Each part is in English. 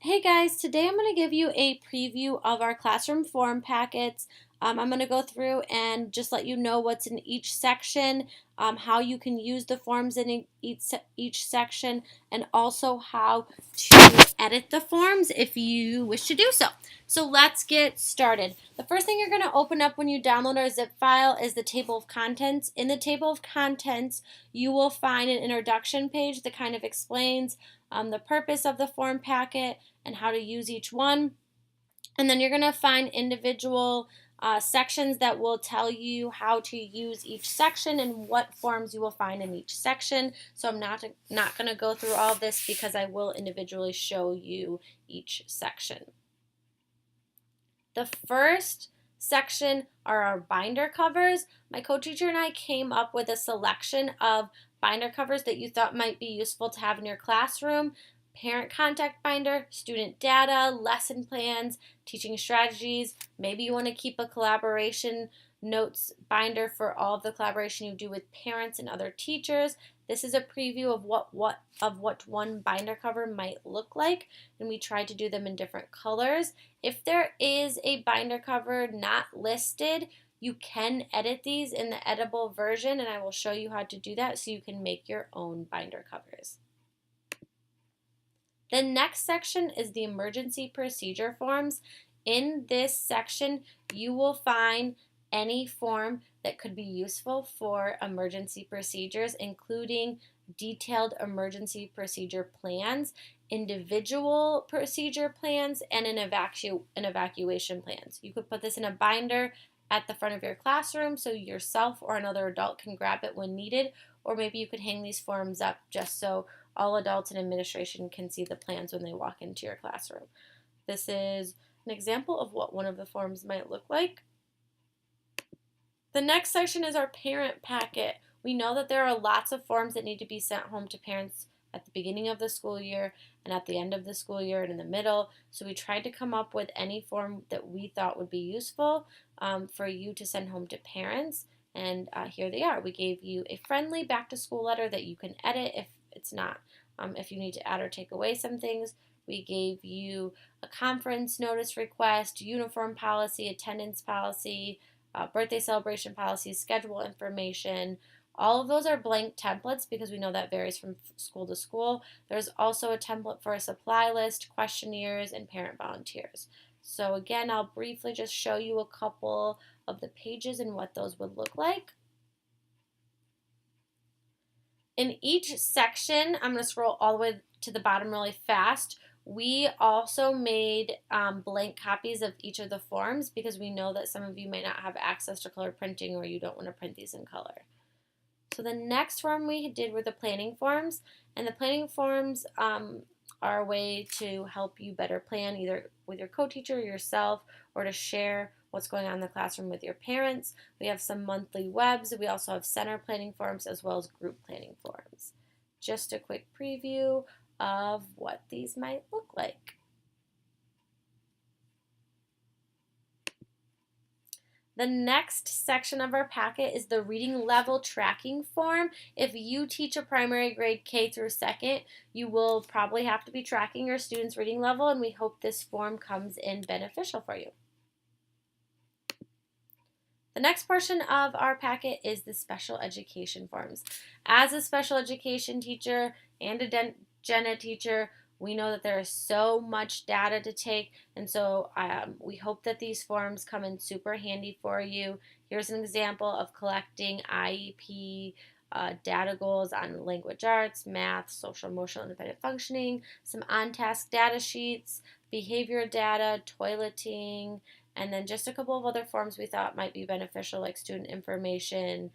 Hey guys, today I'm going to give you a preview of our classroom form packets. I'm going to go through and just let you know what's in each section, how you can use the forms in each section, and also how to edit the forms if you wish to do so. So let's get started. The first thing you're going to open up when you download our zip file is the table of contents. In the table of contents, you will find an introduction page that kind of explains the purpose of the form packet and how to use each one. And then you're going to find individual sections that will tell you how to use each section and what forms you will find in each section. So I'm not going to go through all of this because I will individually show you each section. The first section are our binder covers. My co-teacher and I came up with a selection of binder covers that you thought might be useful to have in your classroom. Parent contact binder, student data, lesson plans, teaching strategies. Maybe you want to keep a collaboration notes binder for all of the collaboration you do with parents and other teachers. This is a preview of what one binder cover might look like, and we tried to do them in different colors. If there is a binder cover not listed, you can edit these in the editable version, and I will show you how to do that so you can make your own binder covers. The next section is the emergency procedure forms. In this section, you will find any form that could be useful for emergency procedures, including detailed emergency procedure plans, individual procedure plans, and an evacuation plans. You could put this in a binder at the front of your classroom so yourself or another adult can grab it when needed, or maybe you could hang these forms up just so all adults and administration can see the plans when they walk into your classroom. This is an example of what one of the forms might look like. The next section is our parent packet. We know that there are lots of forms that need to be sent home to parents at the beginning of the school year and at the end of the school year and in the middle. So we tried to come up with any form that we thought would be useful for you to send home to parents. And here they are. We gave you a friendly back to school letter that you can edit if it's not, if you need to add or take away some things. We gave you a conference notice request, uniform policy, attendance policy, birthday celebration policies, schedule information. All of those are blank templates because we know that varies from school to school. There's also a template for a supply list, questionnaires, and parent volunteers. So again, I'll briefly just show you a couple of the pages and what those would look like. In each section, I'm going to scroll all the way to the bottom really fast. We also made blank copies of each of the forms because we know that some of you may not have access to color printing or you don't want to print these in color. So the next form we did were the planning forms, and the planning forms are a way to help you better plan either with your co-teacher or yourself, or to share what's going on in the classroom with your parents. We have some monthly webs. We also have center planning forms as well as group planning forms. Just a quick preview of what these might look like. The next section of our packet is the reading level tracking form. If you teach a primary grade K through second, you will probably have to be tracking your students' reading level, and we hope this form comes in beneficial for you. The next portion of our packet is the special education forms. As a special education teacher and a gen ed teacher, we know that there is so much data to take, and so we hope that these forms come in super handy for you. Here's an example of collecting IEP data goals on language arts, math, social, emotional, independent functioning, some on-task data sheets, behavior data, toileting, and then just a couple of other forms we thought might be beneficial, like student information,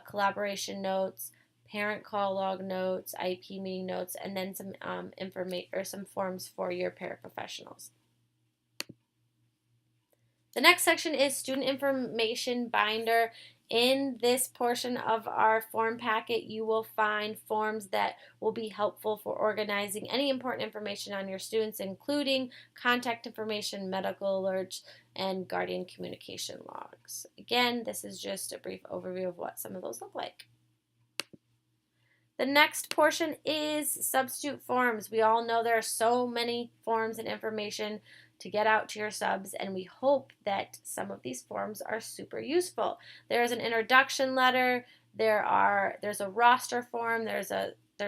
collaboration notes, parent call log notes, IEP meeting notes, and then some some forms for your paraprofessionals. The next section is student information binder. In this portion of our form packet, you will find forms that will be helpful for organizing any important information on your students, including contact information, medical alerts, and guardian communication logs. Again, this is just a brief overview of what some of those look like. The next portion is substitute forms. We all know there are so many forms and information to get out to your subs, and we hope that some of these forms are super useful. There's an introduction letter, there's a roster form, there's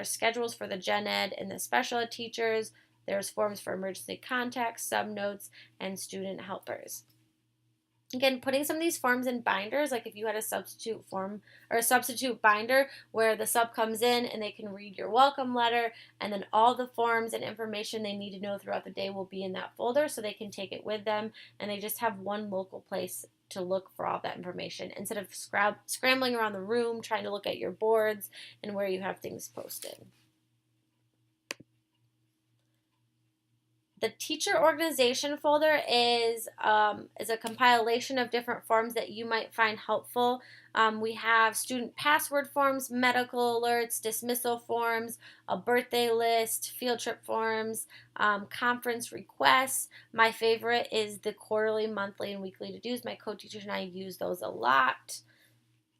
schedules for the gen ed and the special ed teachers, there's forms for emergency contacts, sub notes, and student helpers. Again, putting some of these forms in binders, like if you had a substitute form or a substitute binder where the sub comes in and they can read your welcome letter, and then all the forms and information they need to know throughout the day will be in that folder, so they can take it with them and they just have one local place to look for all that information instead of scrambling around the room trying to look at your boards and where you have things posted. The teacher organization folder is a compilation of different forms that you might find helpful. We have student password forms, medical alerts, dismissal forms, a birthday list, field trip forms, conference requests. My favorite is the quarterly, monthly, and weekly to-dos. My co-teachers and I use those a lot.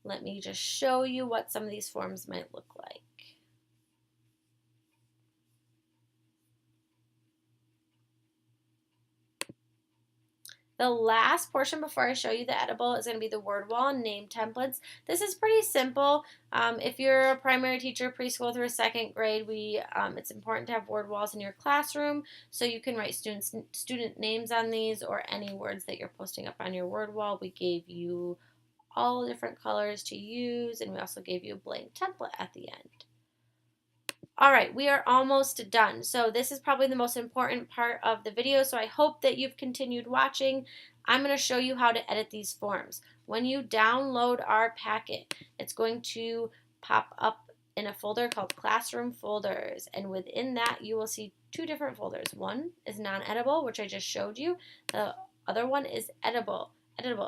Let me just show you what some of these forms might look like. The last portion before I show you the editable is going to be the word wall and name templates. This is pretty simple. If you're a primary teacher, preschool through second grade, it's important to have word walls in your classroom so you can write student names on these or any words that you're posting up on your word wall. We gave you all different colors to use, and we also gave you a blank template at the end. All right, we are almost done. So this is probably the most important part of the video, so I hope that you've continued watching. I'm going to show you how to edit these forms. When you download our packet, it's going to pop up in a folder called Classroom Folders, and within that you will see two different folders. One is non-editable, which I just showed you. The other one is editable,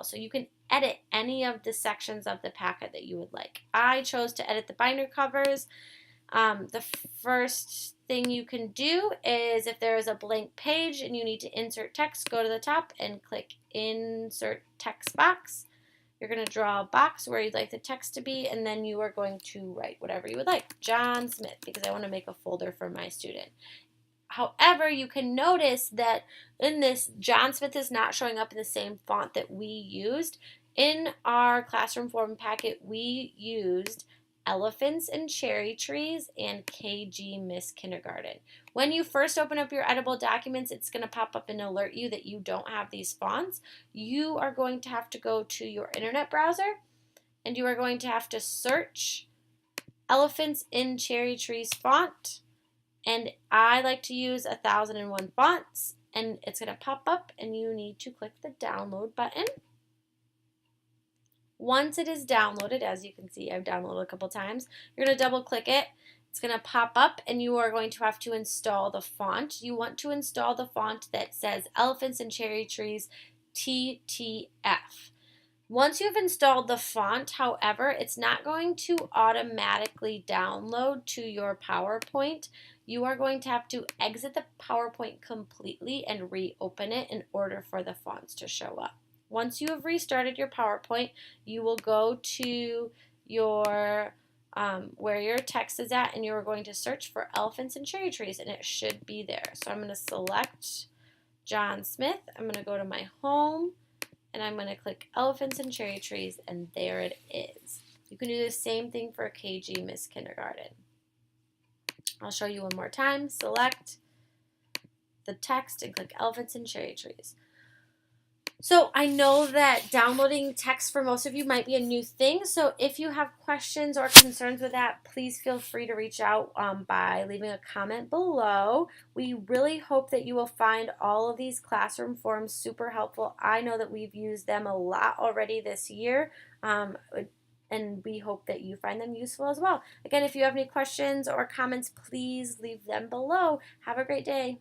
so you can edit any of the sections of the packet that you would like. I chose to edit the binder covers. The first thing you can do is if there is a blank page and you need to insert text, go to the top and click Insert Text Box. You're going to draw a box where you'd like the text to be, and then you are going to write whatever you would like. John Smith, because I want to make a folder for my student. However, you can notice that in this, John Smith is not showing up in the same font that we used. In our classroom form packet, we used Elephants and Cherry Trees and KG Miss Kindergarten. When you first open up your editable documents, it's going to pop up and alert you that you don't have these fonts. You are going to have to go to your internet browser and you are going to have to search Elephants in Cherry Trees font. And I like to use 1001 fonts, and it's going to pop up and you need to click the download button. Once it is downloaded, as you can see, I've downloaded a couple times, you're going to double click it. It's going to pop up and you are going to have to install the font. You want to install the font that says Elephants and Cherry Trees TTF. Once you've installed the font, however, it's not going to automatically download to your PowerPoint. You are going to have to exit the PowerPoint completely and reopen it in order for the fonts to show up. Once you have restarted your PowerPoint, you will go to your where your text is at, and you are going to search for Elephants and Cherry Trees, and it should be there. So I'm going to select John Smith. I'm going to go to my home, and I'm going to click Elephants and Cherry Trees, and there it is. You can do the same thing for KG Miss Kindergarten. I'll show you one more time. Select the text and click Elephants and Cherry Trees. So I know that downloading text for most of you might be a new thing, so if you have questions or concerns with that, please feel free to reach out by leaving a comment below. We really hope that you will find all of these classroom forms super helpful. I know that we've used them a lot already this year, and we hope that you find them useful as well. Again, if you have any questions or comments, please leave them below. Have a great day.